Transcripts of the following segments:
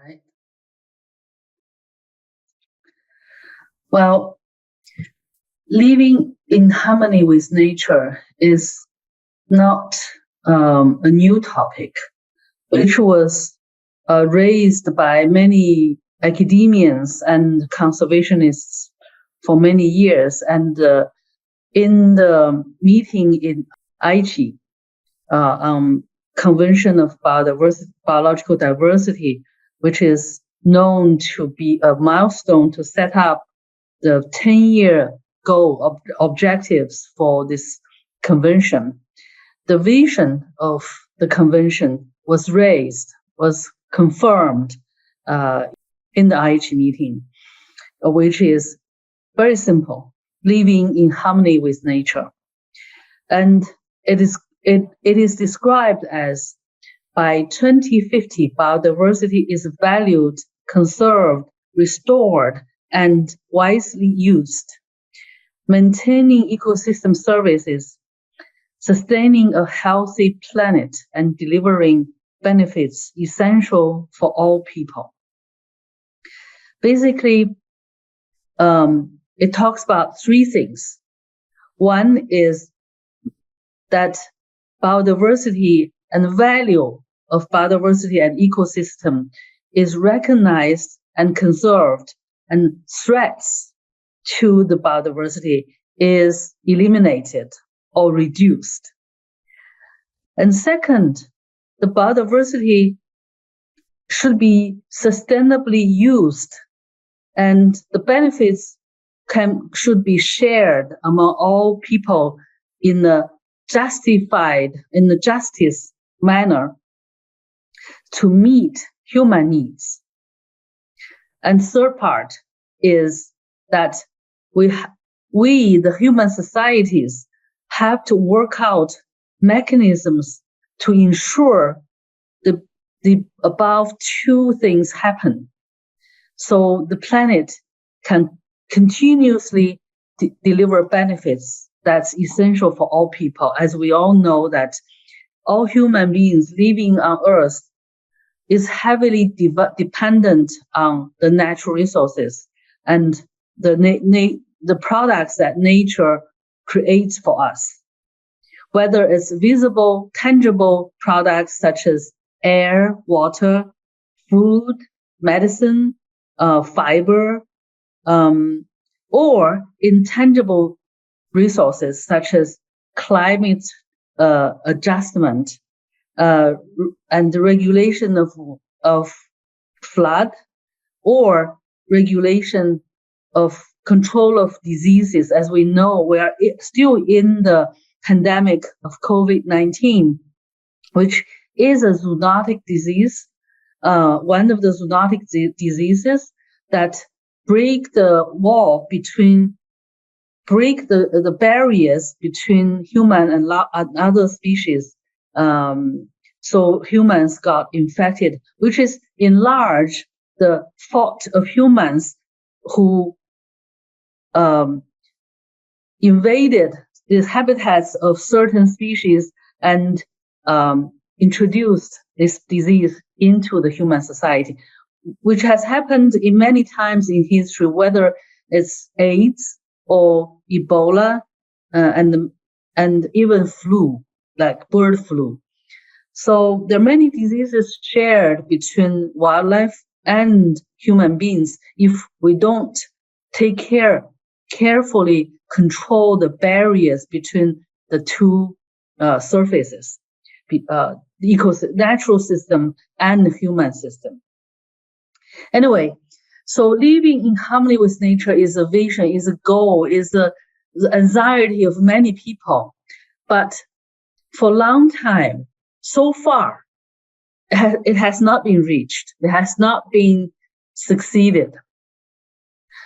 right. Well, living in harmony with nature is not a new topic, which was raised by many academians and conservationists for many years. And in the meeting in Aichi, Convention of Biological Diversity, which is known to be a milestone to set up the 10-year goal objectives for this convention. The vision of the convention was confirmed in the Aichi meeting, which is very simple: living in harmony with nature. And it is described as, by 2050, biodiversity is valued, conserved, restored, and wisely used, maintaining ecosystem services, sustaining a healthy planet, and delivering benefits essential for all people. Basically, it talks about three things. One is that biodiversity and the value of biodiversity and ecosystem is recognized and conserved, and threats to the biodiversity is eliminated or reduced. And second, the biodiversity should be sustainably used, and the benefits should be shared among all people in a justice manner to meet human needs. And third part is that we, the human societies, have to work out mechanisms to ensure the above two things happen, so the planet can continuously deliver benefits that's essential for all people. As we all know that all human beings living on Earth is heavily dependent on the natural resources and the products that nature creates for us, whether it's visible, tangible products such as air, water, food, medicine, fiber, or intangible resources such as climate adjustment, and the regulation of flood, or regulation of control of diseases. As we know, we are still in the pandemic of COVID-19, which is a zoonotic disease, one of the zoonotic diseases that break the barriers between human and other species. So humans got infected, which is in large the fault of humans who invaded the habitats of certain species and introduced this disease into the human society, which has happened in many times in history, whether it's AIDS or Ebola, and even flu, like bird flu. So there are many diseases shared between wildlife and human beings if we don't carefully control the barriers between the two surfaces, the natural system and the human system. Anyway, so living in harmony with nature is a vision, is a goal, is the anxiety of many people. But for a long time, so far, it has not been reached. It has not been succeeded.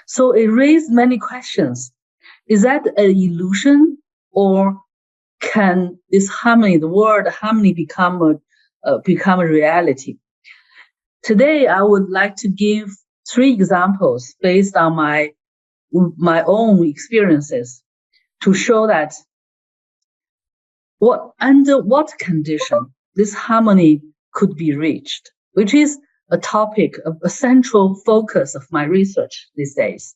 So it raised many questions. Is that an illusion, or can this harmony, the word harmony, become a reality? Today, I would like to give 3 examples based on my own experiences to show that under what condition this harmony could be reached, which is a topic, a central focus of my research these days.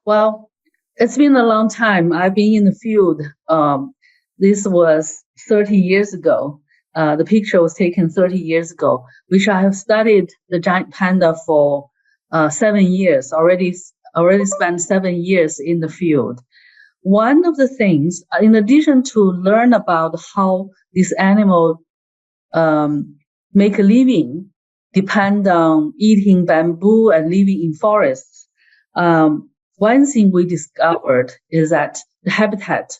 Well, it's been a long time. I've been in the field. This was 30 years ago. The picture was taken 30 years ago, which I have studied the giant panda for 7 years, already spent 7 years in the field. One of the things, in addition to learn about how this animal make a living, depend on eating bamboo and living in forests, one thing we discovered is that the habitat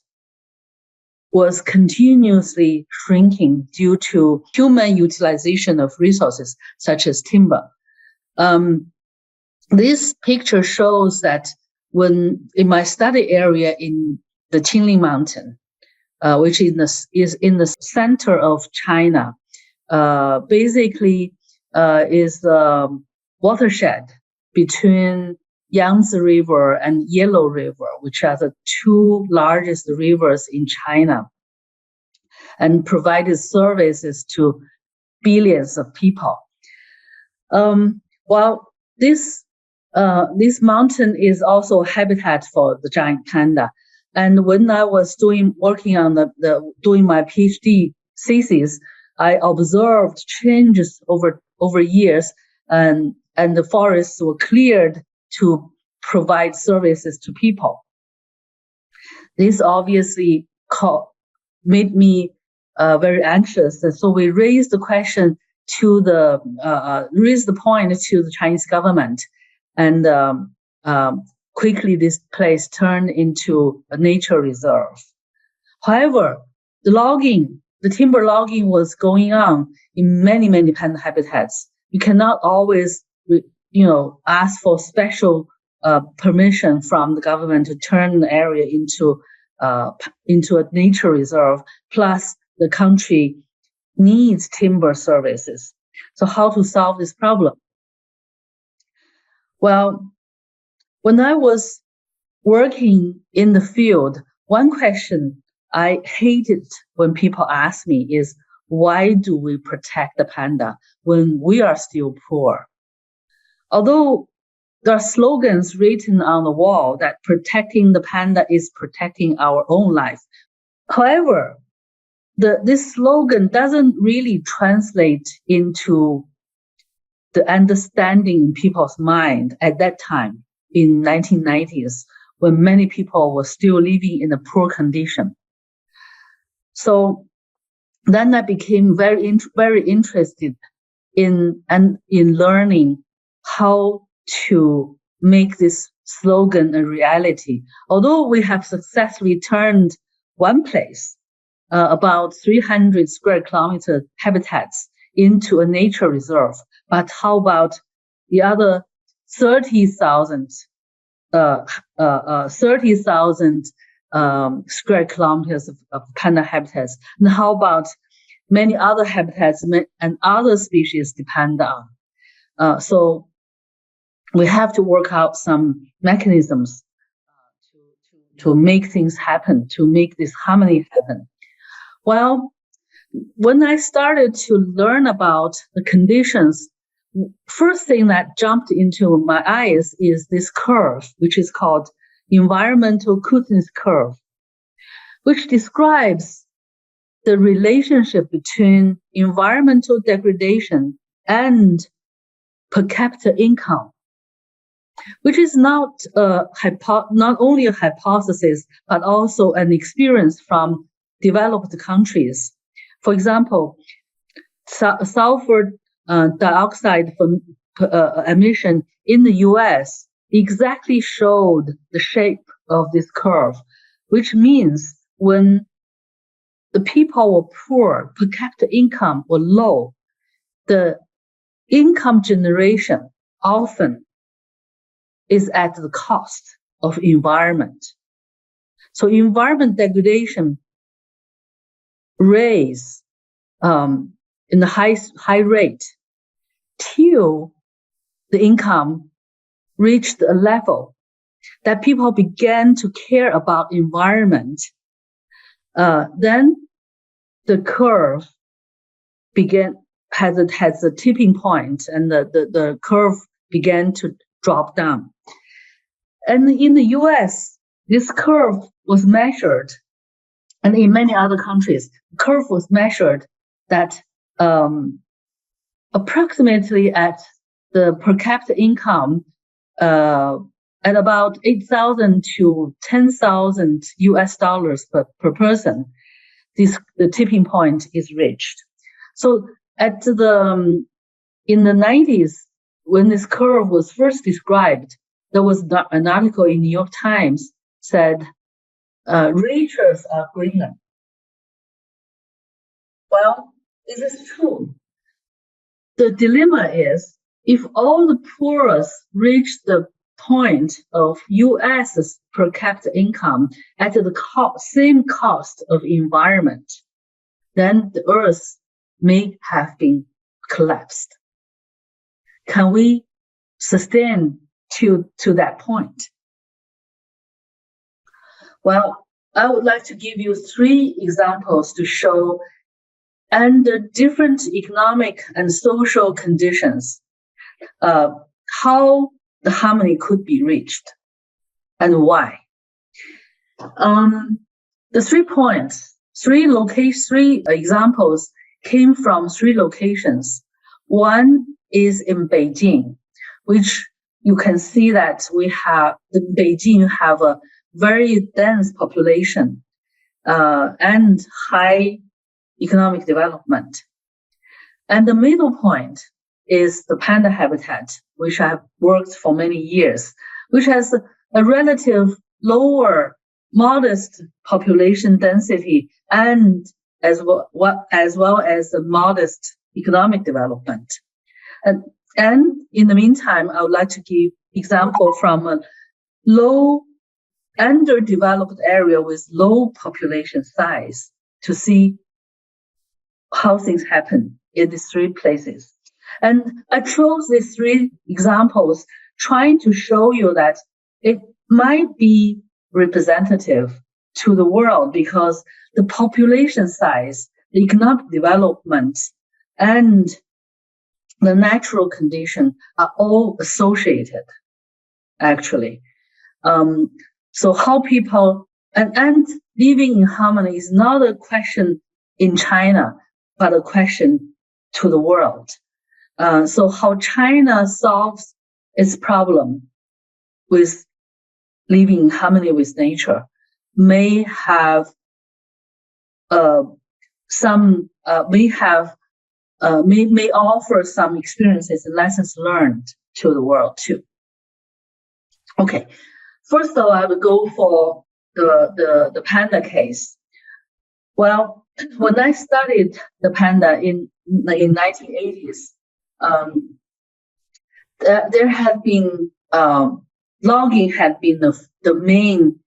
was continuously shrinking due to human utilization of resources such as timber. This picture shows that when in my study area in the Qinling Mountain, which is in the center of China, basically is the watershed between Yangtze River and Yellow River, which are the two largest rivers in China, and provided services to billions of people. Well, this mountain is also a habitat for the giant panda. And when I was working on doing my PhD thesis, I observed changes over years, and the forests were cleared to provide services to people. This obviously made me very anxious, and so we raised the question to raised the point to the Chinese government, and quickly this place turned into a nature reserve. However, the timber logging was going on in many panda habitats. You cannot always, ask for special permission from the government to turn the area into a nature reserve. Plus, the country needs timber services. So, how to solve this problem? Well, when I was working in the field, one question I hated when people ask me is, why do we protect the panda when we are still poor? Although there are slogans written on the wall that protecting the panda is protecting our own life. However, this slogan doesn't really translate into the understanding in people's mind at that time in 1990s, when many people were still living in a poor condition. So then I became very interested in learning how to make this slogan a reality. Although we have successfully turned one place, about 300 square kilometer habitats, into a nature reserve, but how about the other 30,000 square kilometers of panda habitats? And how about many other habitats and other species depend on? So we have to work out some mechanisms to make things happen, to make this harmony happen. Well, when I started to learn about the conditions, first thing that jumped into my eyes is this curve, which is called environmental cuteness curve, which describes the relationship between environmental degradation and per capita income, which is not only a hypothesis, but also an experience from developed countries. For example, sulfur dioxide emission in the US exactly showed the shape of this curve, which means when the people were poor, per capita income were low, the income generation often is at the cost of environment. So environment degradation raise in the high rate till the income reached a level that people began to care about environment. Then the curve began has a tipping point, and the curve began to drop down. And in the US, this curve was measured, and in many other countries, the curve was measured that approximately at the per capita income at about 8,000 to 10,000 US dollars per person, the tipping point is reached. So in the 90s, when this curve was first described, there was an article in New York Times said, riches are greener. Well, is this true? The dilemma is, if all the poorest reach the point of US per capita income at the same cost of environment, then the Earth may have been collapsed. Can we sustain to that point? Well, I would like to give you 3 examples to show under different economic and social conditions, how the harmony could be reached and why. The 3 points, 3 examples came from 3 locations. One is in Beijing, which you can see that Beijing have a very dense population and high economic development. And the middle point is the panda habitat, which I have worked for many years, which has a relative lower, modest population density and as well as a modest economic development. And in the meantime, I would like to give example from a low, underdeveloped area with low population size to see how things happen in these 3 places. And I chose these 3 examples trying to show you that it might be representative to the world because the population size, the economic development, and the natural condition are all associated, actually. So how people, and living in harmony is not a question in China, but a question to the world. So how China solves its problem with living in harmony with nature may offer some experiences and lessons learned to the world too. Okay, first of all, I will go for the panda case. Well, when I studied the panda in 1980s, there had been logging had been the main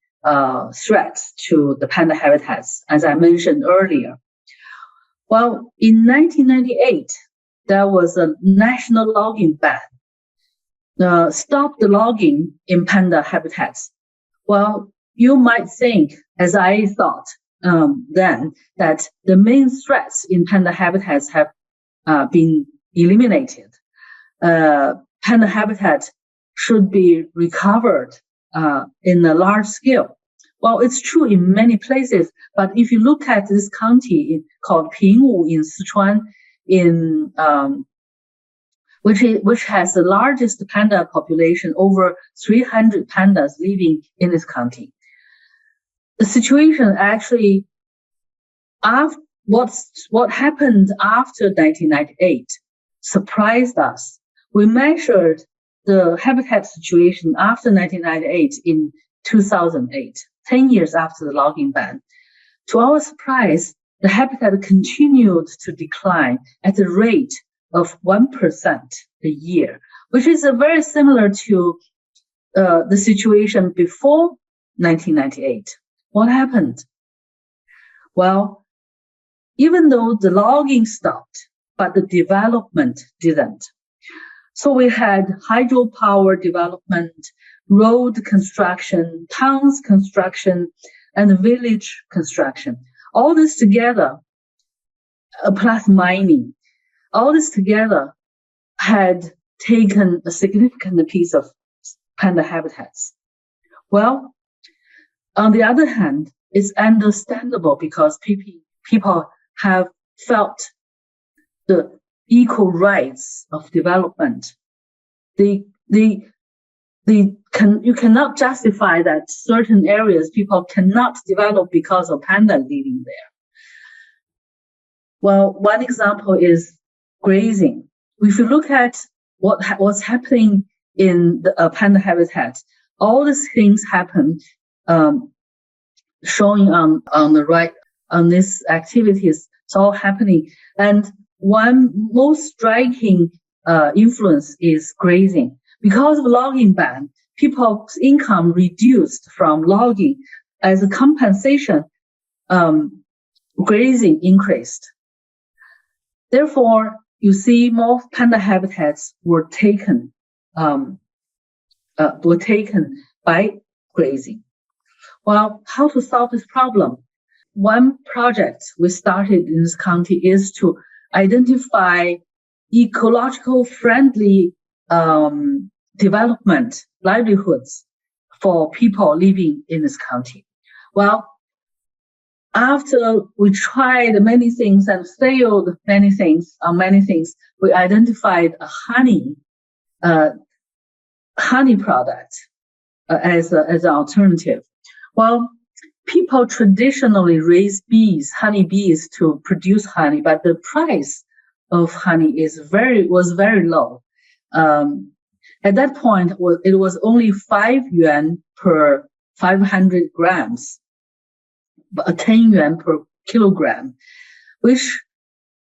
threat to the panda habitats, as I mentioned earlier. Well, in 1998, there was a national logging ban. Stop the logging in panda habitats. Well, you might think, as I thought then, that the main threats in panda habitats have been eliminated. Panda habitat should be recovered in a large scale. Well, it's true in many places, but if you look at this county called Pingwu in Sichuan, which has the largest panda population, over 300 pandas living in this county. The situation actually, what happened after 1998 surprised us. We measured the habitat situation after 1998 in 2008, 10 years after the logging ban. To our surprise, the habitat continued to decline at a rate of 1% a year, which is very similar to the situation before 1998. What happened? Well, even though the logging stopped, but the development didn't. So we had hydropower development, road construction, towns construction, and village construction. All this together, plus mining, all this together had taken a significant piece of panda habitats. Well, on the other hand, it's understandable because people have felt the equal rights of development. You cannot justify that certain areas people cannot develop because of panda living there. Well, one example is grazing. If you look at what's happening in the panda habitat, all these things happen, showing on the right, on these activities, it's all happening. And one most striking influence is grazing. Because of logging ban, people's income reduced from logging. As a compensation, grazing increased. Therefore, you see more panda habitats were taken by grazing. Well, how to solve this problem? One project we started in this county is to identify ecological friendly development livelihoods for people living in this county. Well, after we tried many things and failed many things, we identified a honey product as an alternative. Well, people traditionally raise honey bees to produce honey, but the price of honey was very low. At that point, it was only 5 yuan per 500 grams, 10 yuan per kilogram, which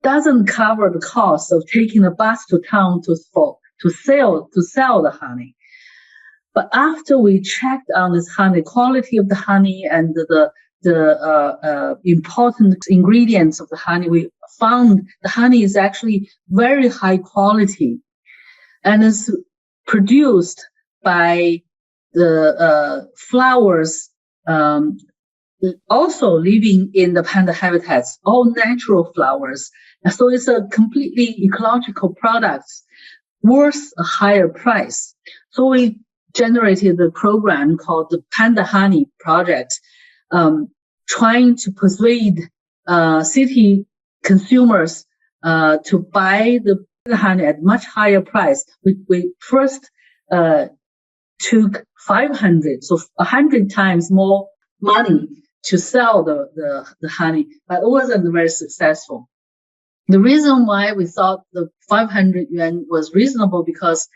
doesn't cover the cost of taking a bus to town to sell the honey. But after we checked on this honey, quality of the honey and the important ingredients of the honey, we found the honey is actually very high quality and is produced by the flowers also living in the panda habitats, all natural flowers. So it's a completely ecological product worth a higher price. So we generated the program called the Panda Honey Project, trying to persuade city consumers to buy the honey at much higher price. We first took 500, so 100 times more money to sell the honey, but it wasn't very successful. The reason why we thought the 500 yuan was reasonable because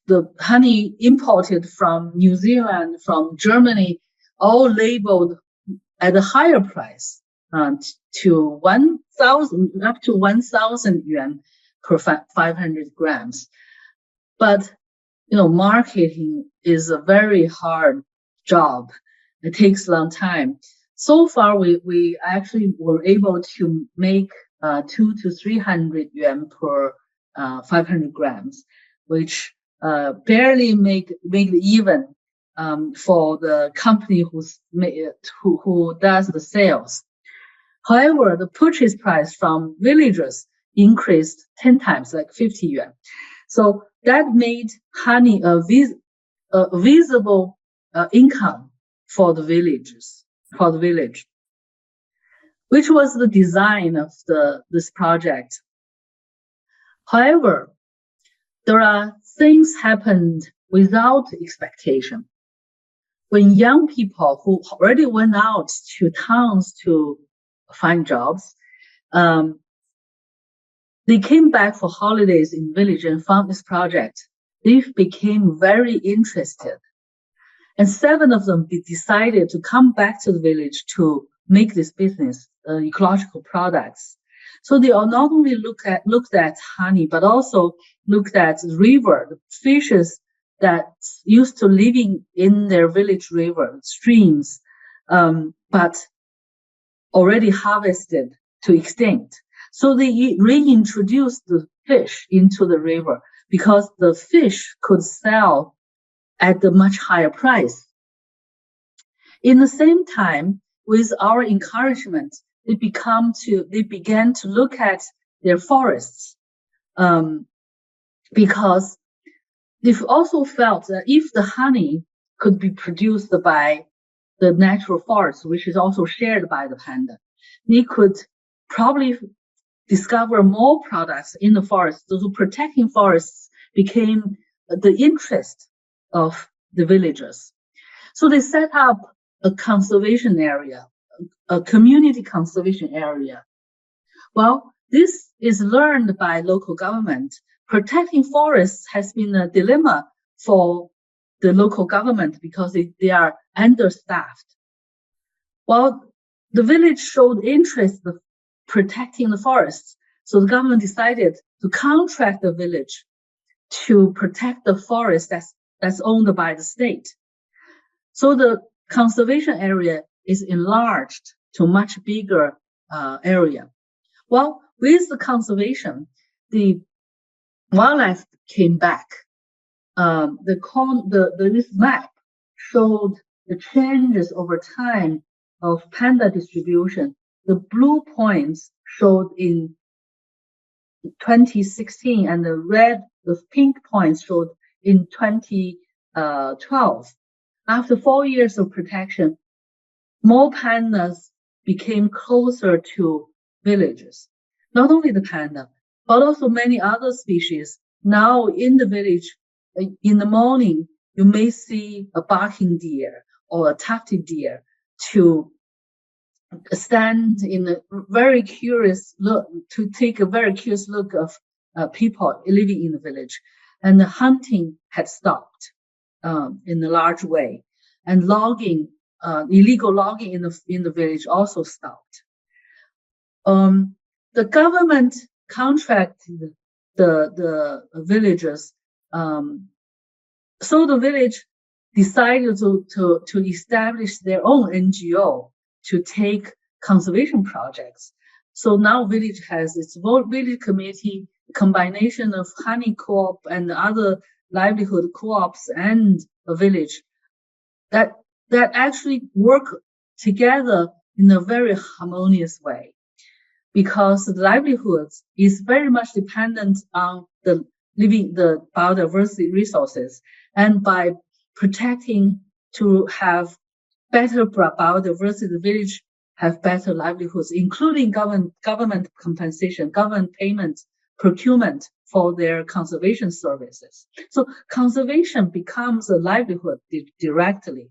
the honey imported from New Zealand, from Germany, all labeled at a higher price, to 1,000, up to 1,000 yuan per 500 grams. But, marketing is a very hard job. It takes a long time. So far, we actually were able to make 200 to 300 yuan per 500 grams, which barely make it even for the company who does the sales. However, the purchase price from villagers increased 10 times, like 50 yuan. So that made honey a visible income for the village, which was the design of this project. However, there are things happened without expectation. When young people who already went out to towns to find jobs, they came back for holidays in village and found this project. They became very interested. And 7 of them decided to come back to the village to make this business, ecological products. So they all not only looked at honey, but also looked at the river, the fishes that used to living in their village river, streams, but already harvested to extinct. So they reintroduced the fish into the river because the fish could sell at a much higher price. In the same time, with our encouragement, they began to look at their forests, because they've also felt that if the honey could be produced by the natural forest, which is also shared by the panda, they could probably discover more products in the forest. So protecting forests became the interest of the villagers. So they set up a conservation area, a community conservation area. Well, this is learned by local government. Protecting forests has been a dilemma for the local government because they are understaffed. Well, the village showed interest in protecting the forests, so the government decided to contract the village to protect the forest that's owned by the state. So the conservation area is enlarged to a much bigger area. Well, with the conservation, the wildlife came back. This map showed the changes over time of panda distribution. The blue points showed in 2016, and the pink points showed in 2012. After 4 years of protection, more pandas became closer to villages. Not only the panda, but also many other species. Now in the village, in the morning, you may see a barking deer or a tufted deer to stand in a very curious look, to take a very curious look of people living in the village. And the hunting had stopped in a large way. And logging, illegal logging in the village also stopped. The government contracted the villagers. So the village decided to establish their own NGO to take conservation projects. So now village has its own village committee, combination of honey co-op and other livelihood co-ops and a village that actually work together in a very harmonious way, because the livelihoods is very much dependent on the biodiversity resources, and by protecting to have better biodiversity, the village have better livelihoods, including government compensation, government payments, procurement for their conservation services. So conservation becomes a livelihood directly.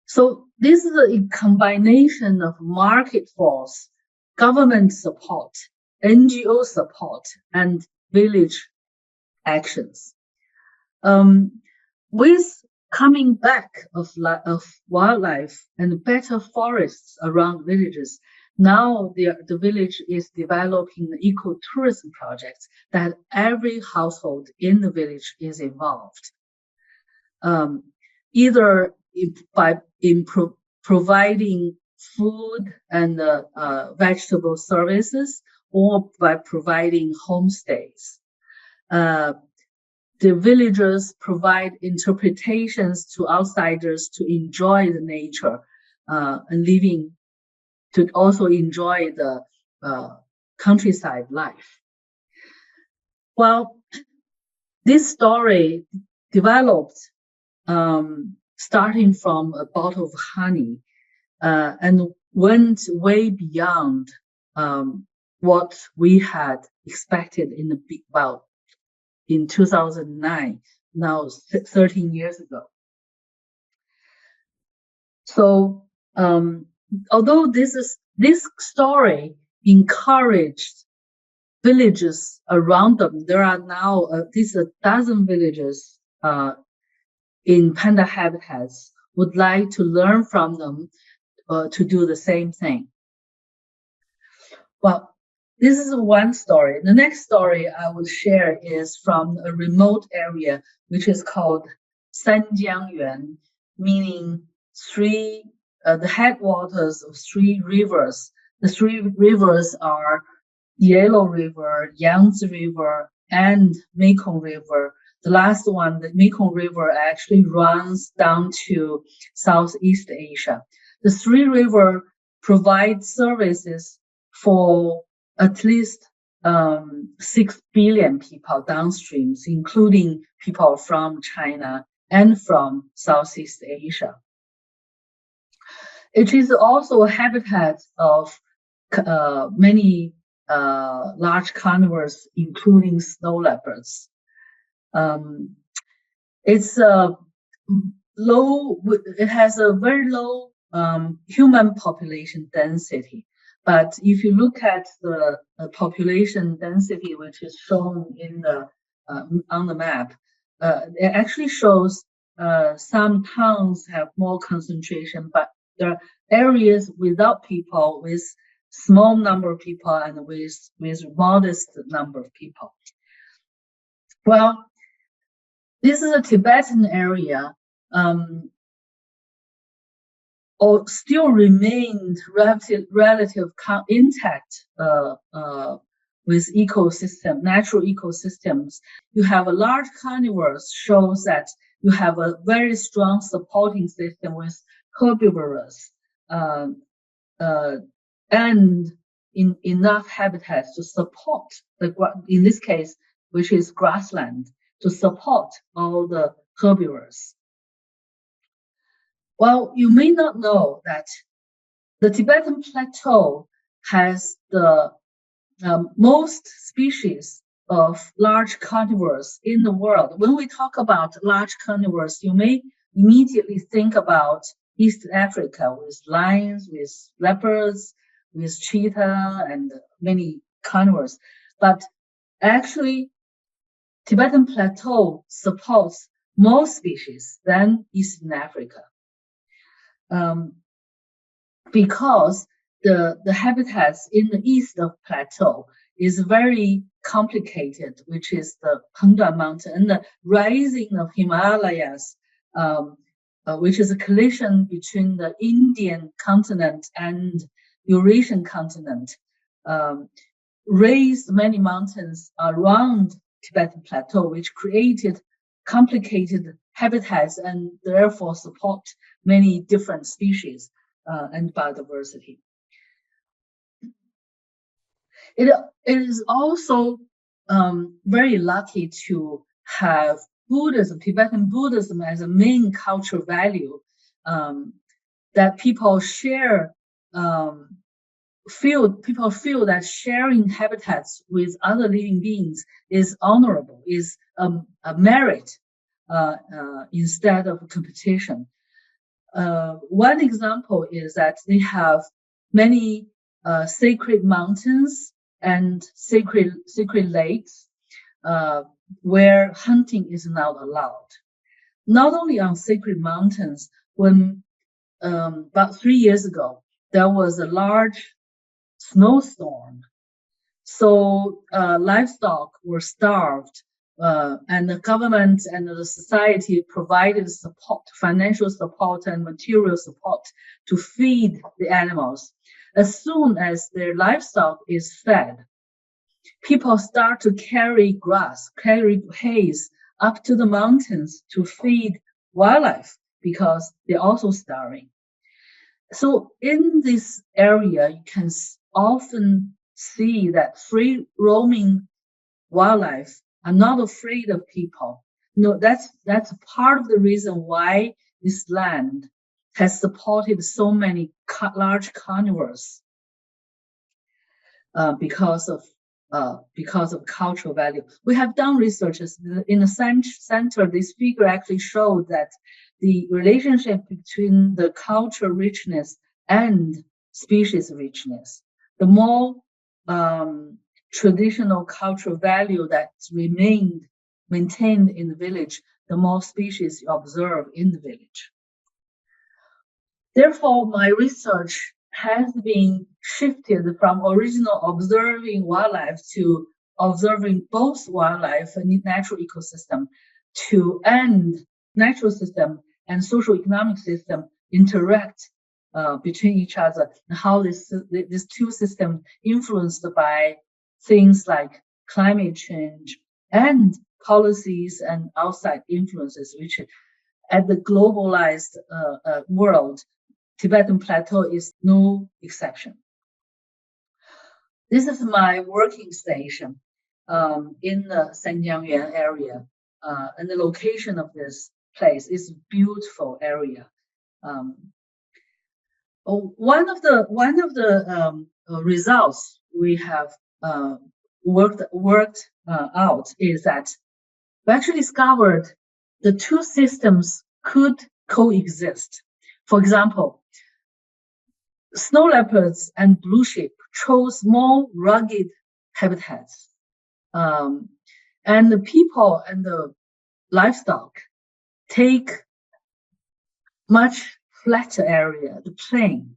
So this is a combination of market force, government support, NGO support, and village actions. With coming back of wildlife and better forests around villages, now the village is developing ecotourism projects that every household in the village is involved. Either by providing food and vegetable services, or by providing homestays. The villagers provide interpretations to outsiders to enjoy the nature and living, to also enjoy the countryside life. Well, this story developed starting from a bottle of honey and went way beyond what we had expected in 2009, now 13 years ago. So, although this story encouraged villages around them, there are now a dozen villages in panda habitats would like to learn from them to do the same thing. Well, this is one story. The next story I will share is from a remote area, which is called Sanjiangyuan, meaning the headwaters of 3 rivers. The 3 rivers are Yellow River, Yangtze River, and Mekong River. The last one, the Mekong River, actually runs down to Southeast Asia. The 3 rivers provide services for at least 6 billion people downstream, including people from China and from Southeast Asia. It is also a habitat of many large carnivores, including snow leopards. It has a very low human population density. But if you look at the population density, which is shown in the on the map, it actually shows some towns have more concentration, but there are areas without people, with small number of people, and with modest number of people. Well, this is a Tibetan area, or still remained relative intact with natural ecosystems. You have a large carnivores, shows that you have a very strong supporting system with herbivores and enough habitats to support in this case, which is grassland, to support all the herbivores. Well, you may not know that the Tibetan Plateau has the most species of large carnivores in the world. When we talk about large carnivores, you may immediately think about East Africa with lions, with leopards, with cheetah, and many carnivores. But actually, Tibetan Plateau supports more species than Eastern Africa. Because the habitats in the east of plateau is very complicated, which is the Panda Mountain and the rising of Himalayas, which is a collision between the Indian continent and Eurasian continent, raised many mountains around Tibetan Plateau, which created complicated habitats and therefore support many different species and biodiversity. It is also very lucky to have Buddhism, Tibetan Buddhism, as a main cultural value that people share. People feel that sharing habitats with other living beings is honorable, is a merit instead of a competition. One example is that they have many sacred mountains and sacred lakes where hunting is not allowed. Not only on sacred mountains, when about 3 years ago, there was a large snowstorm. So livestock were starved, and the government and the society provided support, financial support and material support to feed the animals. As soon as their livestock is fed, people start to carry hay up to the mountains to feed wildlife because they're also starving. So in this area, you can often see that free roaming wildlife are not afraid of people. No, that's part of the reason why this land has supported so many large carnivores because of cultural value. We have done researches in the center. This figure actually showed that the relationship between the cultural richness and species richness. The more traditional cultural value that's maintained in the village, the more species you observe in the village. Therefore, my research has been shifted from original observing wildlife to observing both wildlife and natural ecosystem to end natural system and social economic system interact between each other, and how these two systems influenced by things like climate change and policies and outside influences, which at the globalized world, Tibetan Plateau is no exception. This is my working station in the Sanjiangyuan area, and the location of this place is a beautiful area. One of the results we have worked out is that we actually discovered the two systems could coexist. For example, snow leopards and blue sheep chose more rugged habitats, and the people and the livestock take much flatter area, the plain.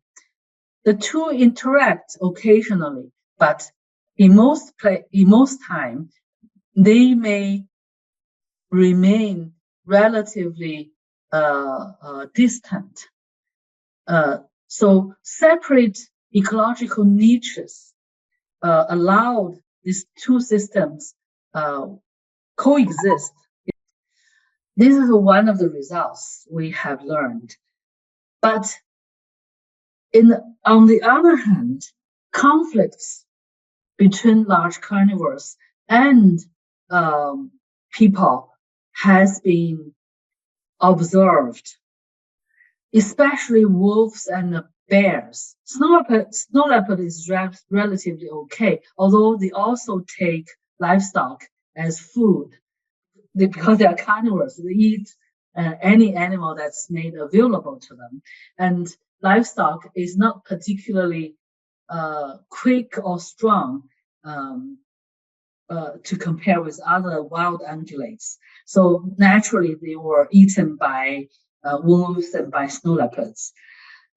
The two interact occasionally, but in most time, they may remain relatively distant. So separate ecological niches allowed these two systems coexist. This is one of the results we have learned. But on the other hand, conflicts between large carnivores and people has been observed, especially wolves and bears. Snow leopard is relatively okay, although they also take livestock as food. Because they are carnivores, they eat any animal that's made available to them. And livestock is not particularly quick or strong to compare with other wild ungulates. So naturally, they were eaten by wolves and by snow leopards.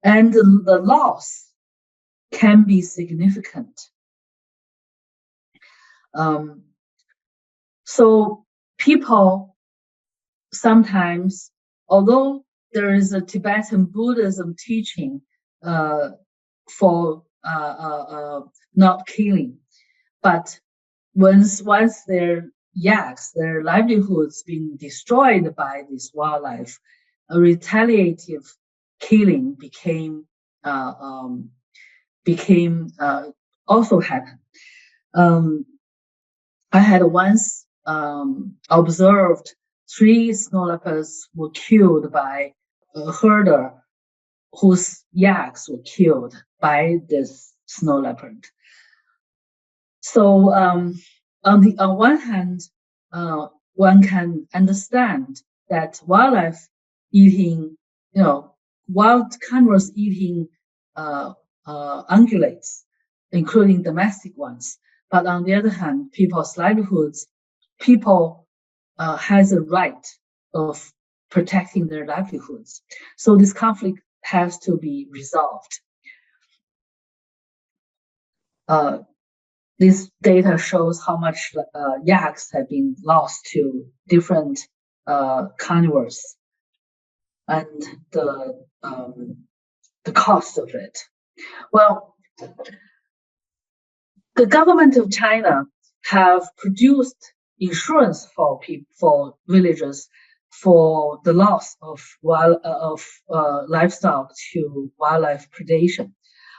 And the loss can be significant. So people sometimes, although there is a Tibetan Buddhism teaching for not killing, but once their yaks, their livelihoods being destroyed by this wildlife, a retaliative killing became also happened. I had once observed 3 snow leopards were killed by a herder whose yaks were killed by this snow leopard. So on one hand, one can understand that wildlife eating, wild carnivores eating ungulates, including domestic ones. But on the other hand, people's livelihoods, people has a right of protecting their livelihoods. So this conflict has to be resolved. This data shows how much yaks have been lost to different carnivores and the cost of it. Well, the government of China have produced insurance for villagers for the loss of livestock to wildlife predation.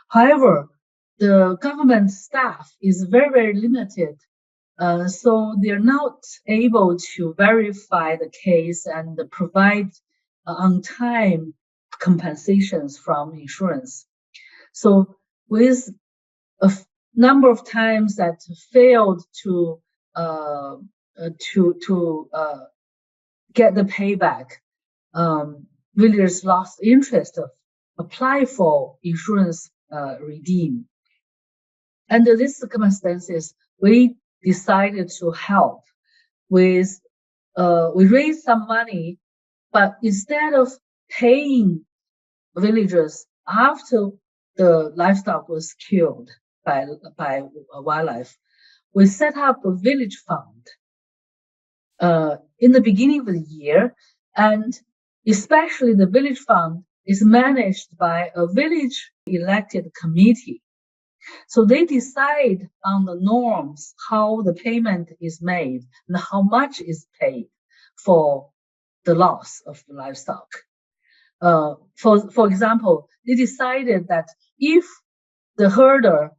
However, the government staff is very, very limited, so they're not able to verify the case and provide on-time compensations from insurance. So with a number of times that failed to get the payback, villagers lost interest of apply for insurance redeem. Under these circumstances, we decided to help with, we raised some money, but instead of paying villagers after the livestock was killed by wildlife, we set up a village fund in the beginning of the year, and especially the village fund is managed by a village elected committee. So they decide on the norms, how the payment is made and how much is paid for the loss of the livestock. For example, they decided that if the herder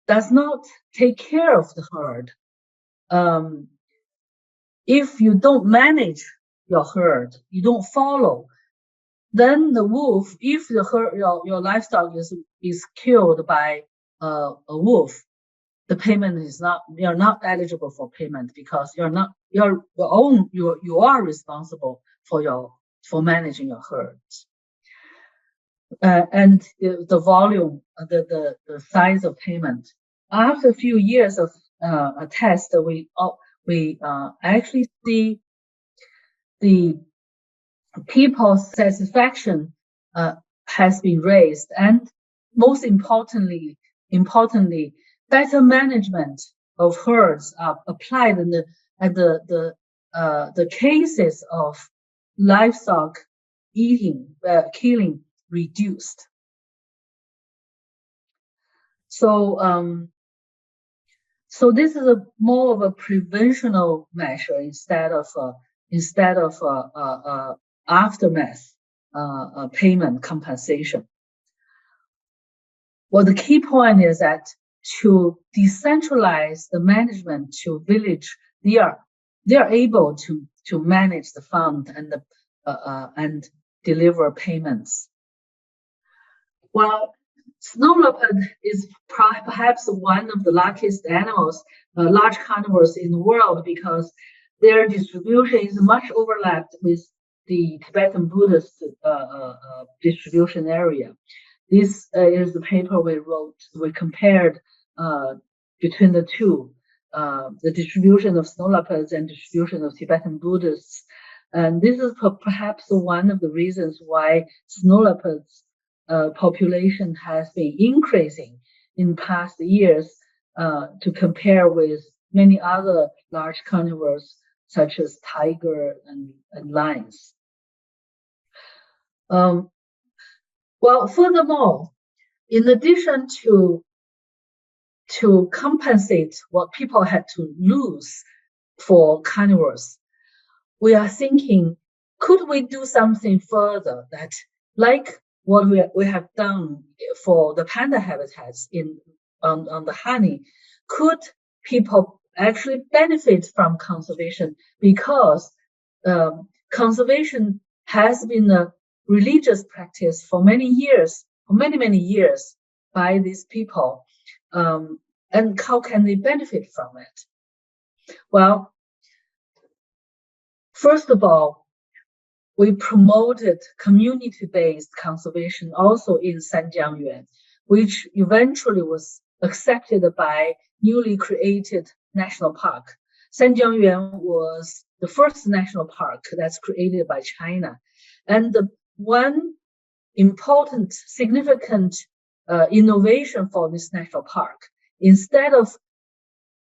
does not take care of the herd, if you don't manage your herd, you don't follow, then the wolf, if the herd, your livestock is killed by a wolf, the payment is not, you're not eligible for payment because you are responsible for managing your herds. And the volume, the size of payment. After a few years of a test, we actually see the people's satisfaction has been raised, and most importantly, better management of herds are applied, and the cases of livestock killing reduced. So this is more of a preventional measure instead of aftermath payment compensation. Well, the key point is that to decentralize the management to village, they are able to manage the fund and deliver payments. Well, snow leopard is perhaps one of the luckiest animals, large carnivores in the world, because their distribution is much overlapped with the Tibetan Buddhist distribution area. This is the paper we wrote. We compared between the two, the distribution of snow leopards and distribution of Tibetan Buddhists. And this is perhaps one of the reasons why snow leopards population has been increasing in past years to compare with many other large carnivores such as tiger and lions. Well, furthermore, in addition to compensate what people had to lose for carnivores, we are thinking, could we do something further that, like what we have done for the panda habitats on the honey, could people actually benefit from conservation? Because conservation has been a religious practice for many years by these people. And how can they benefit from it? Well, first of all, we promoted community-based conservation also in Sanjiangyuan, which eventually was accepted by newly created national park. Sanjiangyuan was the first national park that's created by China. And the one important, significant innovation for this national park, instead of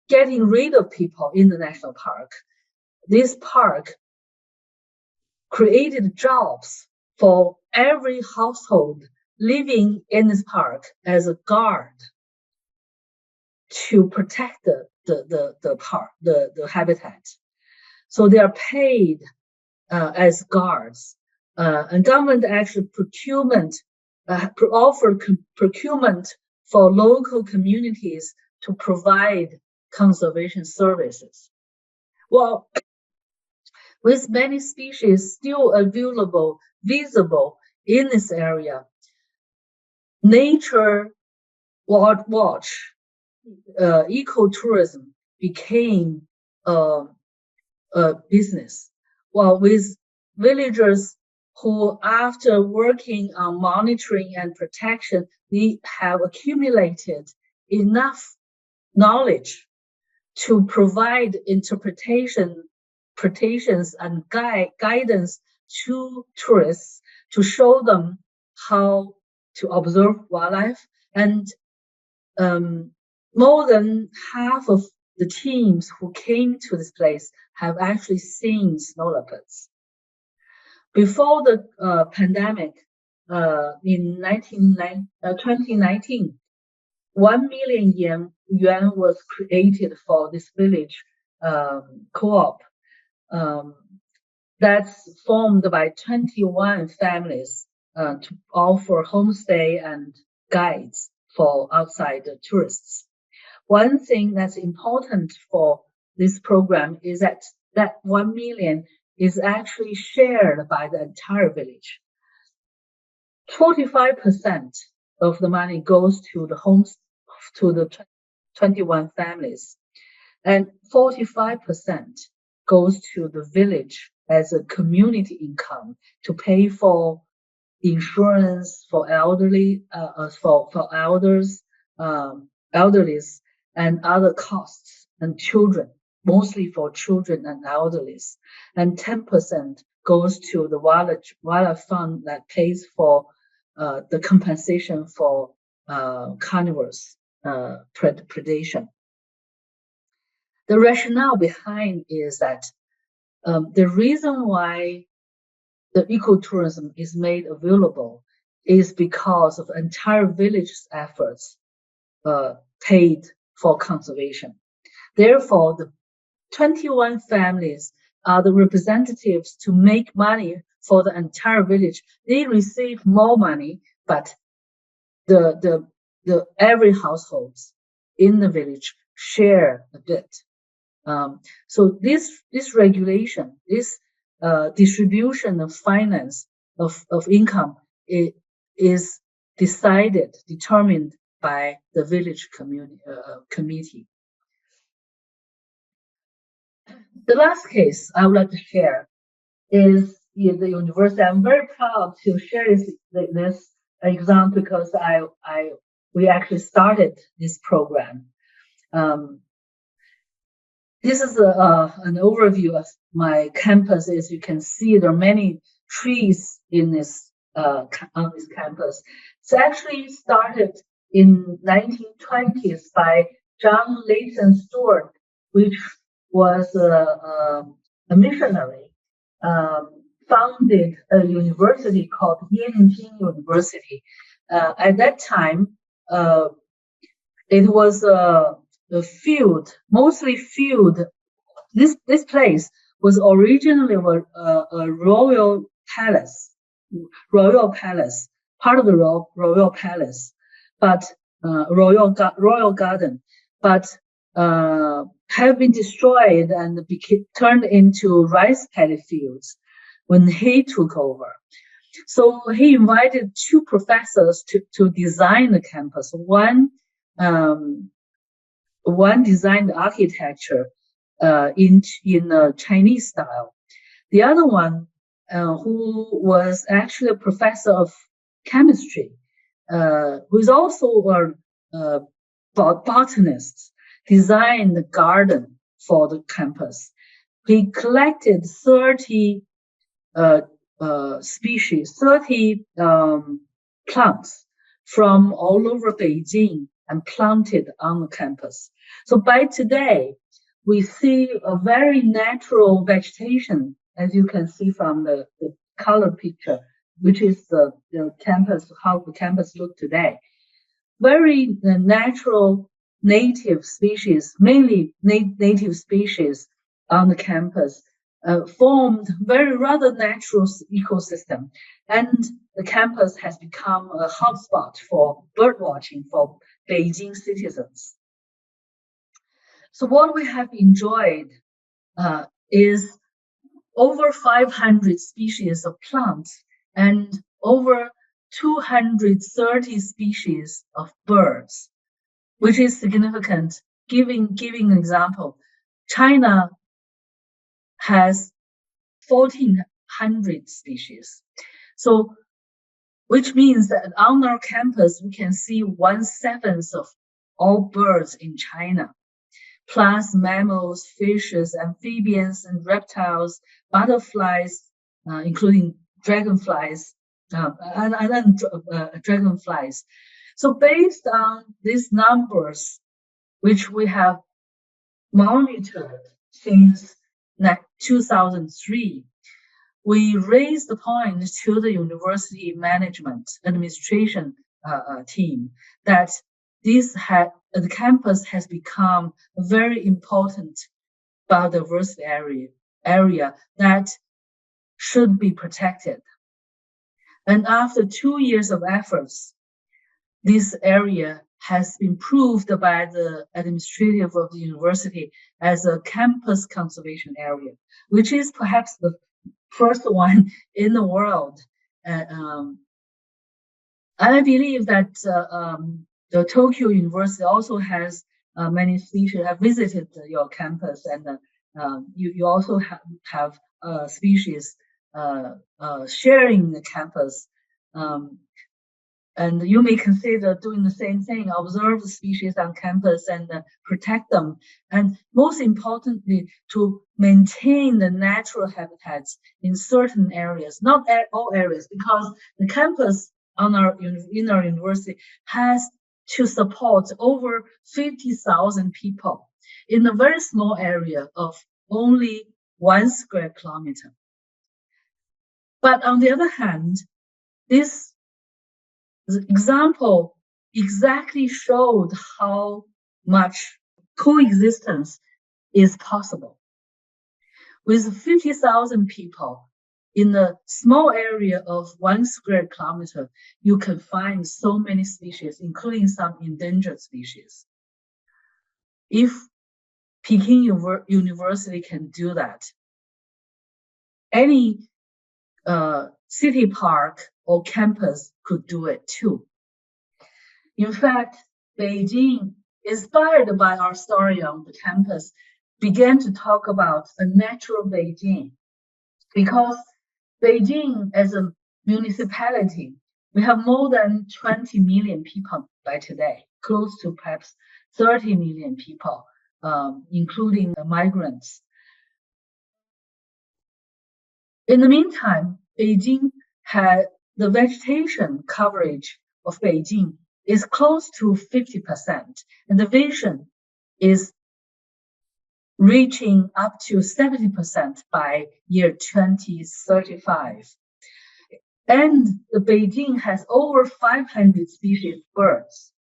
getting rid of people in the national park, this park created jobs for every household living in this park as a guard to protect the park, the habitat. So they are paid as guards. And government actually offered procurement for local communities to provide conservation services. Well, with many species still visible in this area, nature watch, ecotourism became a business. Well, with villagers who, after working on monitoring and protection, they have accumulated enough knowledge to provide interpretations and guidance to tourists to show them how to observe wildlife. And more than half of the teams who came to this place have actually seen snow leopards. Before the pandemic, in 2019, 1 million yuan was created for this village co-op that's formed by 21 families to offer homestay and guides for outside tourists. one thing that's important for this program is that 1 million is actually shared by the entire village. 45% of the money goes to the homes, to the 21 families, and 45% goes to the village as a community income to pay for insurance for elderly, for elders, elderlies, and other costs, and children, mostly for children and elderlies. And 10% goes to the wildlife fund that pays for the compensation for carnivores predation. The rationale behind is that the reason why the ecotourism is made available is because of entire village's efforts paid for conservation. Therefore, the 21 families are the representatives to make money for the entire village. They receive more money, but the every households in the village share a bit. So this regulation, this distribution of finance of income is determined by the village committee. The last case I would like to share is in the university. I'm very proud to share this example because we actually started this program. This is an overview of my campus. As you can see, there are many trees in this on this campus. It's actually started in 1920s by John Leighton Stewart, which was a missionary, founded a university called Peking University. At that time, it was a field, mostly field. This place was originally a royal palace, part of the royal palace, but royal garden, but have been destroyed and turned into rice paddy fields when he took over. So he invited two professors to design the campus. One designed architecture in a Chinese style. The other one, who was actually a professor of chemistry, who is also a botanist, designed the garden for the campus. He collected 30 species, 30 plants from all over Beijing and planted on the campus. So by today, we see a very natural vegetation, as you can see from the color picture, which is the campus, how the campus looks today. Very natural native species, mainly native species on the campus, formed rather natural ecosystem. And the campus has become a hotspot for bird watching for Beijing citizens. So what we have enjoyed is over 500 species of plants and over 230 species of birds, which is significant. Giving an example, China has 1,400 species. So, which means that on our campus, we can see 1/7 of all birds in China, plus mammals, fishes, amphibians, and reptiles, butterflies, including dragonflies, dragonflies. So based on these numbers, which we have monitored since 2003, we raised the point to the university management administration team that the campus has become a very important biodiversity area that should be protected. And after 2 years of efforts, this area has been proved by the administrative of the university as a campus conservation area, which is perhaps the first one in the world. And I believe that the Tokyo University also has many species. I visited your campus, and you also have species sharing the campus. And you may consider doing the same thing, observe the species on campus and protect them. And most importantly, to maintain the natural habitats in certain areas, not all areas, because the campus in our university has to support over 50,000 people in a very small area of only 1 square kilometer. But on the other hand, this example exactly showed how much coexistence is possible. With 50,000 people in a small area of 1 square kilometer, you can find so many species, including some endangered species. If Peking University can do that, any city park or campus could do it too. In fact, Beijing, inspired by our story on the campus, began to talk about a natural Beijing, because Beijing as a municipality, we have more than 20 million people by today, close to perhaps 30 million people, including the migrants. In the meantime, Beijing had the vegetation coverage of Beijing is close to 50%, and the vision is reaching up to 70% by year 2035. And the Beijing has over 500 species of birds,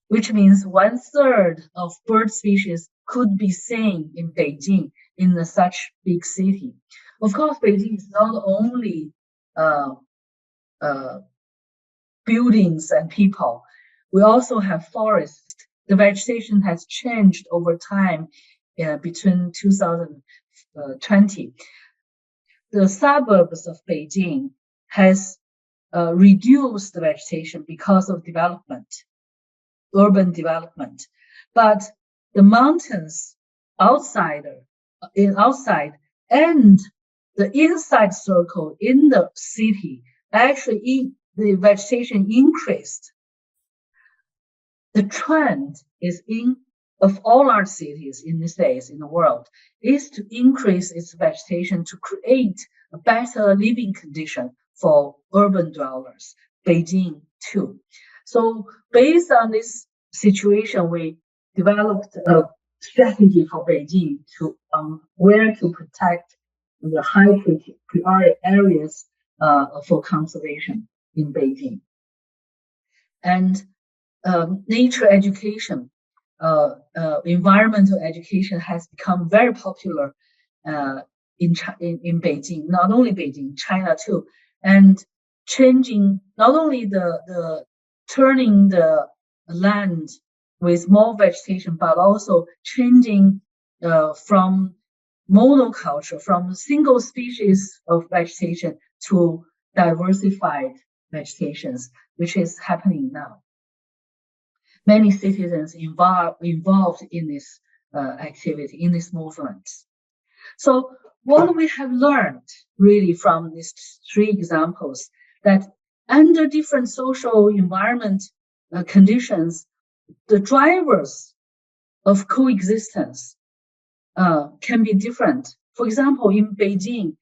which means 1/3 of bird species could be seen in Beijing in such big city. Of course, Beijing is not only buildings and people. We also have forests. The vegetation has changed over time between 2020. The suburbs of Beijing has reduced the vegetation because of development, urban development. But the mountains outside and the inside circle in the city, actually the vegetation increased. The trend is of all our cities in these days in the world is to increase its vegetation to create a better living condition for urban dwellers, Beijing too. So based on this situation, we developed a strategy for Beijing to where to protect the high priority areas for conservation in Beijing. And nature education, environmental education has become very popular in Beijing, not only Beijing, China too, and changing not only the turning the land with more vegetation, but also changing from monoculture, from single species of vegetation to diversified vegetations, which is happening now. Many citizens involved in this activity, in this movement. So what we have learned really from these 3 examples, that under different social environment conditions, the drivers of coexistence can be different. For example, in Beijing,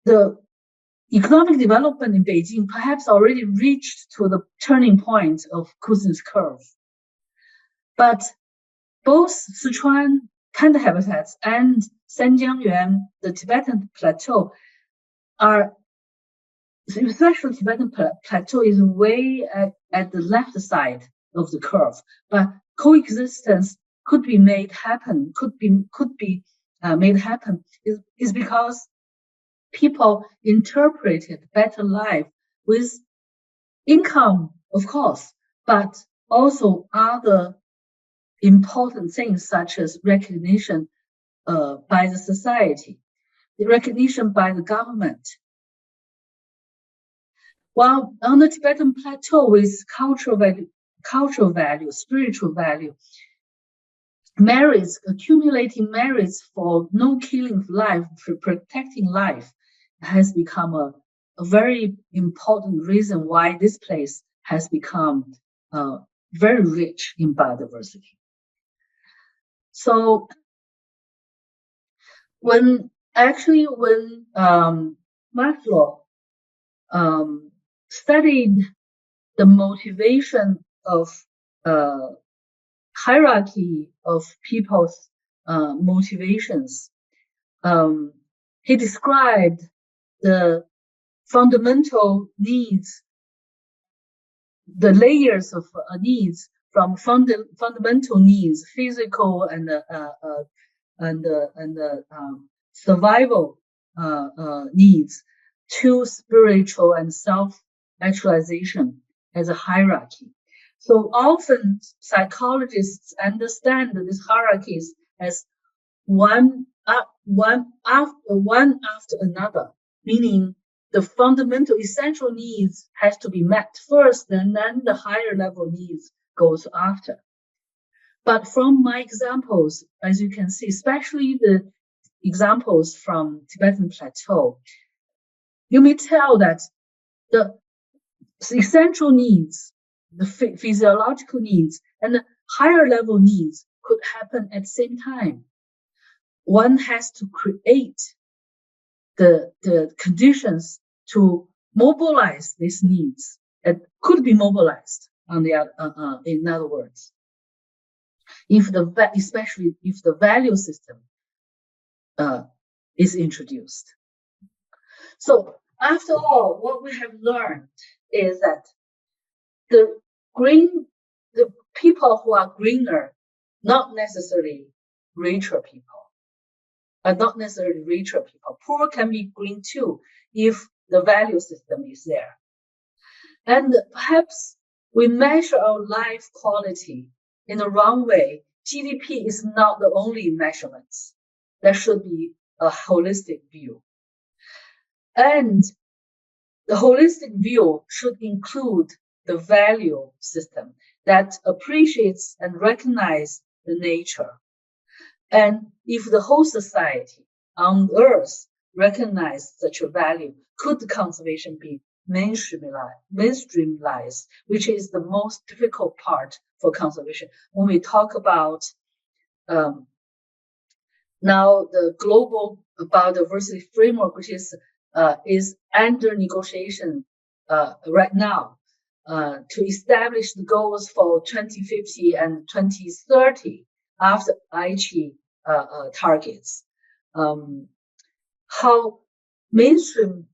the economic development in Beijing perhaps already reached to the turning point of Cousins curve. But both Sichuan panda habitats and Sanjiangyuan, the Tibetan plateau, especially Tibetan plateau is way at the left side of the curve. But coexistence could be made happen, made happen is because people interpreted better life with income, of course, but also other important things such as recognition by the society, the recognition by the government. While on the Tibetan plateau with cultural value, spiritual value, merits, accumulating merits for no killing of life, for protecting life, has become a very important reason why this place has become very rich in biodiversity. So when Maslow studied the motivation of hierarchy of people's motivations, he described the fundamental needs, the layers of needs from fundamental needs, physical and survival needs, to spiritual and self-actualization as a hierarchy. So often psychologists understand these hierarchies as one after another, meaning the fundamental essential needs has to be met first, and then the higher level needs goes after. But from my examples, as you can see, especially the examples from Tibetan Plateau, you may tell that the essential needs, the physiological needs, and the higher level needs could happen at the same time. One has to create the conditions to mobilize these needs. It could be mobilized on the other, in other words, especially if the value system is introduced. So after all, what we have learned is that the people who are greener, not necessarily richer people. Not necessarily richer people. Poor can be green too if the value system is there. And perhaps we measure our life quality in the wrong way. GDP is not the only measurements. There should be a holistic view. And the holistic view should include the value system that appreciates and recognizes the nature. And if the whole society on Earth recognizes such a value, could the conservation be mainstreamized, which is the most difficult part for conservation. When we talk about now the Global Biodiversity Framework, which is under negotiation right now to establish the goals for 2050 and 2030 after Aichi Targets. How mainstream,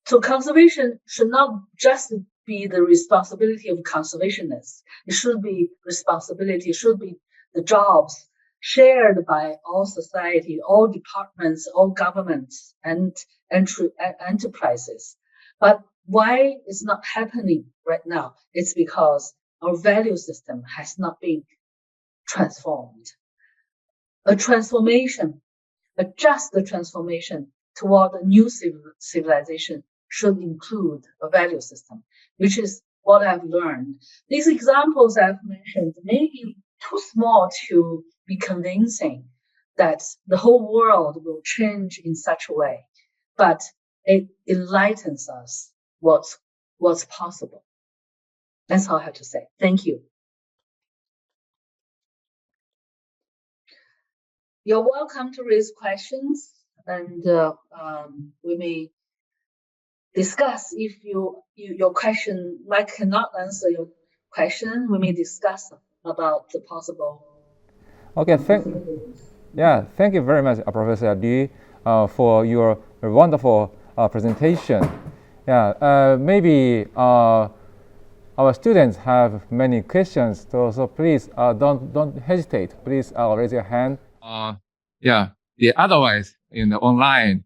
so conservation should not just be the responsibility of conservationists. It should be responsibility, it should be the jobs shared by all society, all departments, all governments and enterprises. But why it's not happening right now? It's because our value system has not been transformed. A transformation, a just transformation toward a new civilization should include a value system, which is what I've learned. These examples I've mentioned may be too small to be convincing that the whole world will change in such a way, but it enlightens us what's possible. That's all I have to say. Thank you. You're welcome to raise questions, and we may discuss if your question, Mike cannot answer your question. We may discuss about the possible. Okay, thank you very much, Professor Lü, for your wonderful presentation. Maybe our students have many questions, so please don't hesitate. Please raise your hand. Otherwise in the online.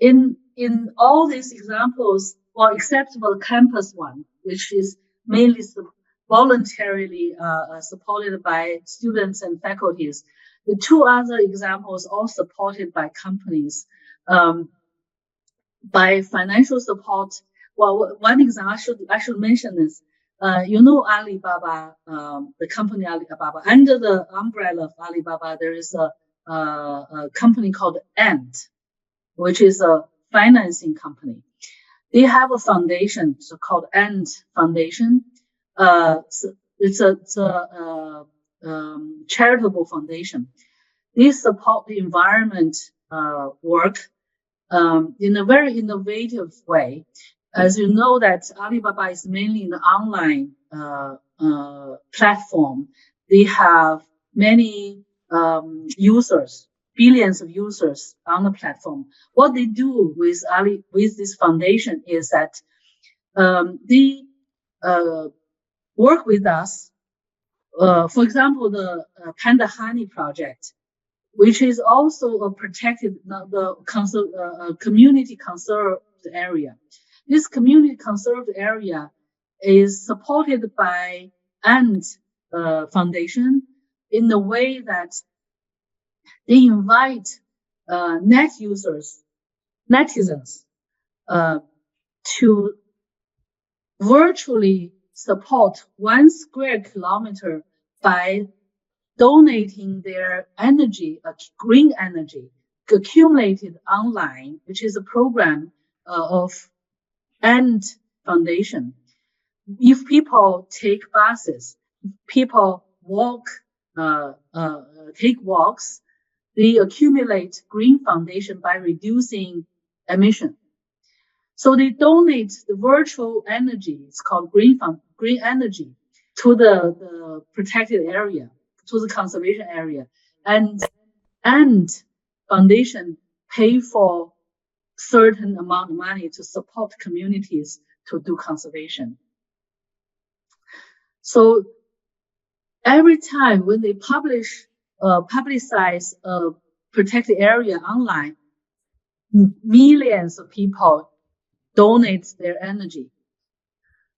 In all these examples, well, except for the campus one, which is mainly voluntarily supported by students and faculties. The two other examples all supported by companies. By financial support, well, one example I should mention is, Alibaba, the company Alibaba. Under the umbrella of Alibaba, there is a company called Ant, which is a financing company. They have a foundation called Ant Foundation. It's a charitable foundation. They support the environment work in a very innovative way. As you know, that Alibaba is mainly an online platform. They have many users, billions of users on the platform. What they do with this foundation is that they work with us. For example, the Panda Honey project, which is also a protected, community conserved area. This community conserved area is supported by Ant Foundation in the way that they invite netizens to virtually support 1 square kilometer by donating their energy, green energy, accumulated online, which is a program of Ant Foundation. If people take buses, people walk, take walks, they accumulate green foundation by reducing emission. So they donate the virtual energy, it's called green energy, to the protected area, to the conservation area. And foundation pay for certain amount of money to support communities to do conservation. So every time when they publicize a protected area online, millions of people donate their energy.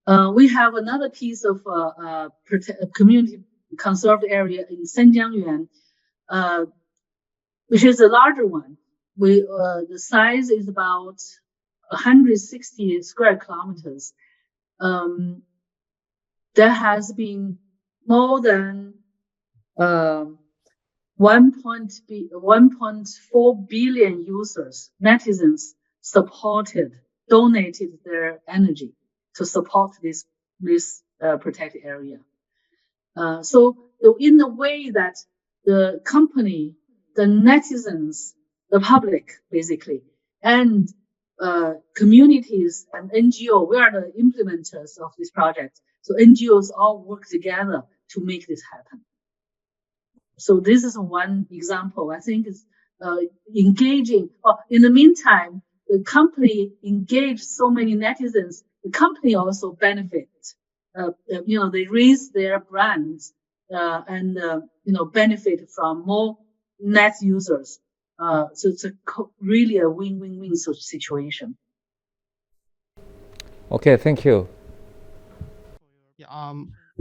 We have another piece of community conserved area in Senjiangyuan, which is a larger one. The size is about 160 square kilometers. There has been more than 1.4 billion users, netizens, donated their energy to support this protected area. So in the way that the company, the netizens, the public basically, and communities and NGO, we are the implementers of this project. So NGOs all work together to make this happen. So this is one example. I think is engaging. In the meantime, the company engaged so many netizens. The company also benefits. They raise their brands and benefit from more net users. So it's really a win-win-win situation. Okay, thank you.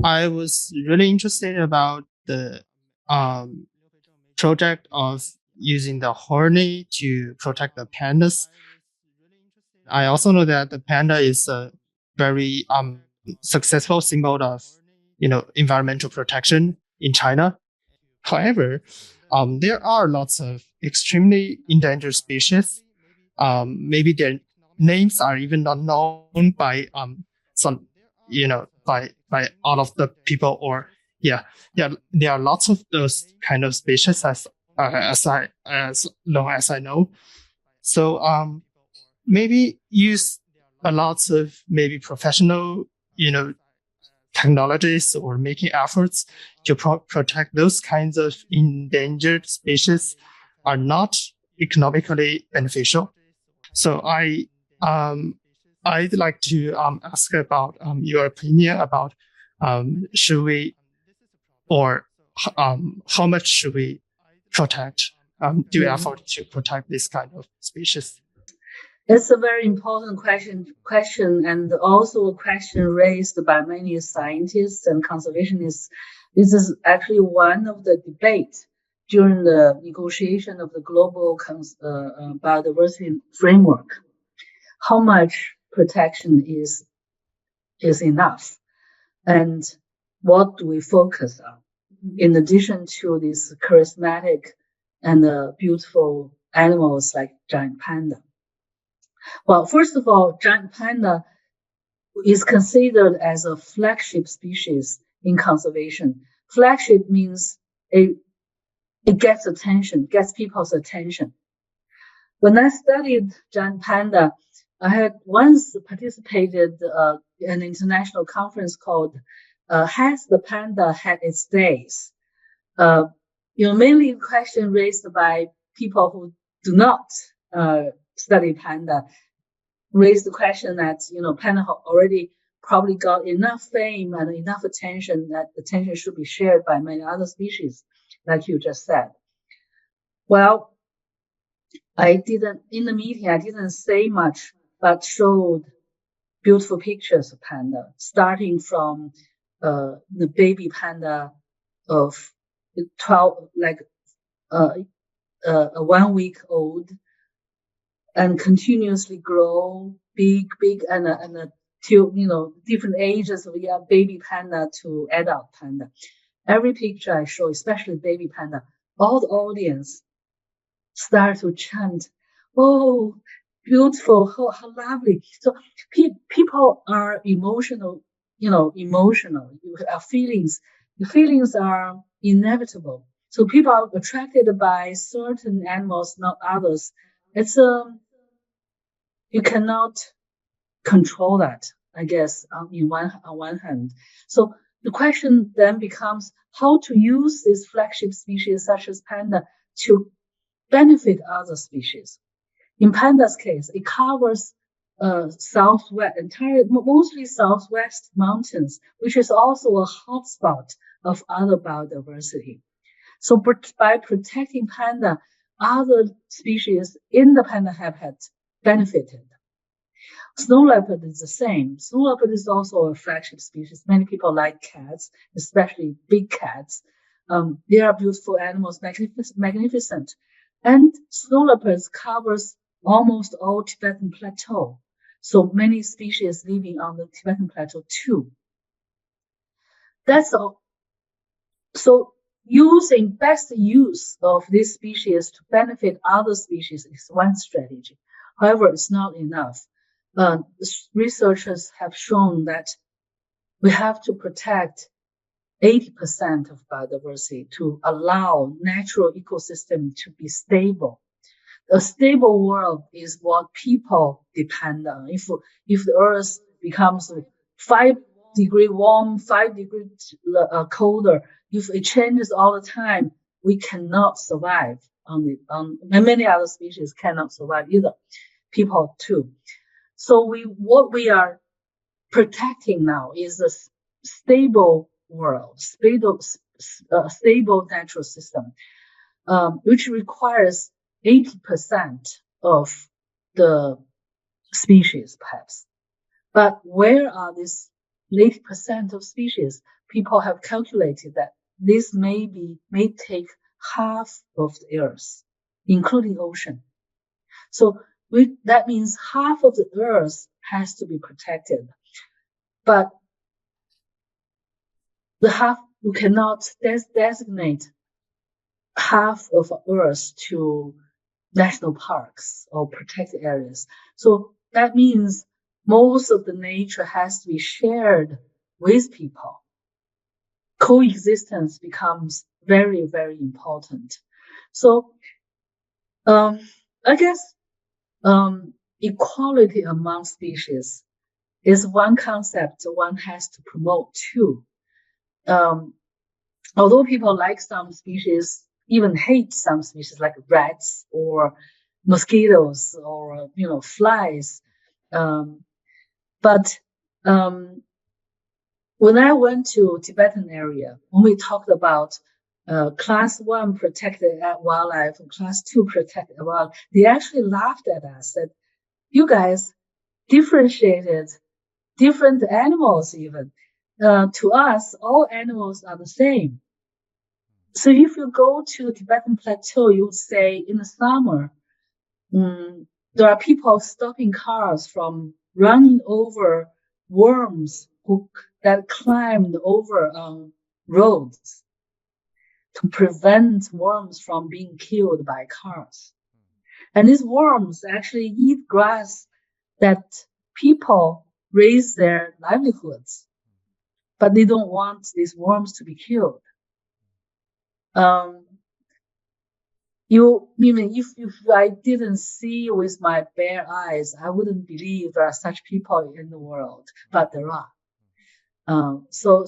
I was really interested about the project of using the horny to protect the pandas. I also know that the panda is a very successful symbol of environmental protection in China. However, there are lots of extremely endangered species. Maybe their names are even not known by some by all of the people, or there are lots of those kind of species as long as I know. So maybe use a lot of maybe professional technologies or making efforts to protect those kinds of endangered species are not economically beneficial. So I'd like to ask about your opinion about should we, or how much should we protect, do effort to protect this kind of species? It's a very important question, and also a question raised by many scientists and conservationists. This is actually one of the debates during the negotiation of the Global Biodiversity Framework. How much protection is enough, and what do we focus on? In addition to these charismatic and beautiful animals like giant panda. Well, first of all, giant panda is considered as a flagship species in conservation. Flagship means it gets attention, gets people's attention. When I studied giant panda, I had once participated in an international conference called Has the Panda Had Its Days? Mainly the question raised by people who do not study panda raised the question that, panda already probably got enough fame and enough attention that attention should be shared by many other species, like you just said. Well, in the meeting, I didn't say much, but showed beautiful pictures of panda, starting from the baby panda of 12, a 1 week old, and continuously grow big, and till, different ages of baby panda to adult panda. Every picture I show, especially baby panda, all the audience start to chant, "Oh, beautiful, how lovely." So people are emotional, emotional. You have feelings. The feelings are inevitable. So people are attracted by certain animals, not others. It's you cannot control that, I guess, on one hand. So the question then becomes how to use this flagship species such as panda to benefit other species. In panda's case, it covers mostly southwest mountains, which is also a hotspot of other biodiversity. So by protecting panda, other species in the panda habitat benefited. Snow leopard is the same. Snow leopard is also a flagship species. Many people like cats, especially big cats. They are beautiful animals, magnificent. And snow leopards covers almost all Tibetan plateau. So many species living on the Tibetan plateau too. That's all. So best use of this species to benefit other species is one strategy. However, it's not enough. Researchers have shown that we have to protect 80% of biodiversity to allow natural ecosystem to be stable. A stable world is what people depend on. If the Earth becomes 5 degree warm, 5 degree colder, if it changes all the time, we cannot survive and many other species cannot survive either. People too. So what we are protecting now is a stable world, stable natural system, which requires 80% of the species, perhaps. But where are these 80% of species? People have calculated that this may take half of the Earth, including ocean. So that means half of the Earth has to be protected. But you cannot designate half of Earth to national parks or protected areas. So that means most of the nature has to be shared with people. Coexistence becomes very, very important. So I guess equality among species is one concept one has to promote too. Although people like some species, even hate some species like rats or mosquitoes or flies. But when I went to Tibetan area, when we talked about class 1 protected wildlife and class 2 protected wildlife, they actually laughed at us that you guys differentiated different animals even. To us, all animals are the same. So if you go to the Tibetan Plateau, you would say in the summer, there are people stopping cars from running over worms that climbed over roads to prevent worms from being killed by cars. And these worms actually eat grass that people raise their livelihoods, but they don't want these worms to be killed. If I didn't see with my bare eyes, I wouldn't believe there are such people in the world, but there are. So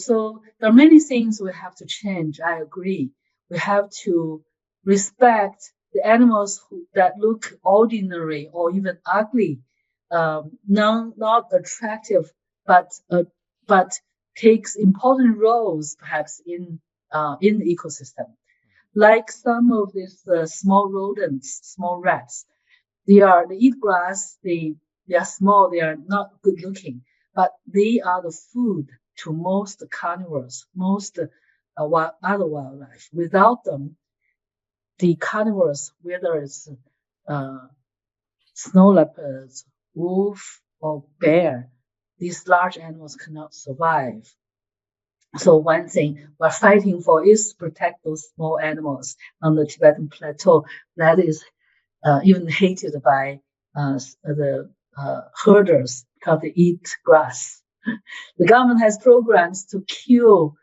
there are many things we have to change. I agree. We have to respect the animals that look ordinary or even ugly, not attractive, but takes important roles perhaps in the ecosystem. Like some of these small rodents, small rats, they eat grass. They are small. They are not good looking, but they are the food to most carnivores, most other wildlife. Without them, the carnivores, whether it's snow leopards, wolf, or bear, these large animals cannot survive. So one thing we're fighting for is to protect those small animals on the Tibetan Plateau that is even hated by the herders because they eat grass. The government has programs to kill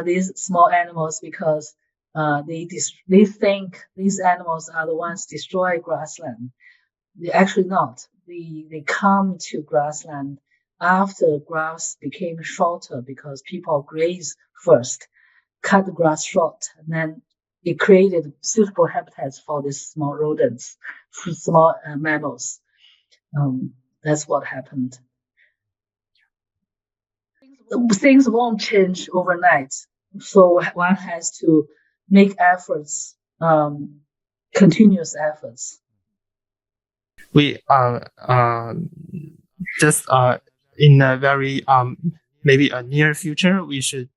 these small animals because they think these animals are the ones destroy grassland. They're actually not. They come to grassland after grass became shorter because people graze first, cut the grass short, and then it created suitable habitats for these small rodents, small mammals. That's what happened. Things won't change overnight, so one has to make efforts, continuous efforts. We just in a very maybe a near future, we should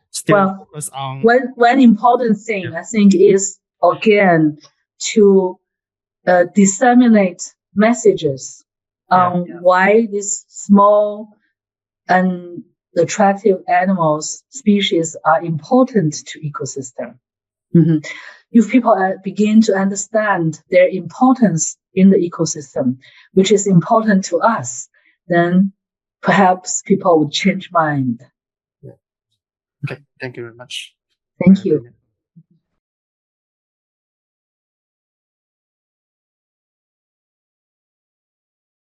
still focus on one important thing. I think is again to disseminate messages on why these small and attractive animals species are important to ecosystem. If people begin to understand their importance in the ecosystem, which is important to us, then perhaps people would change mind. Okay, thank you very much. Thank you.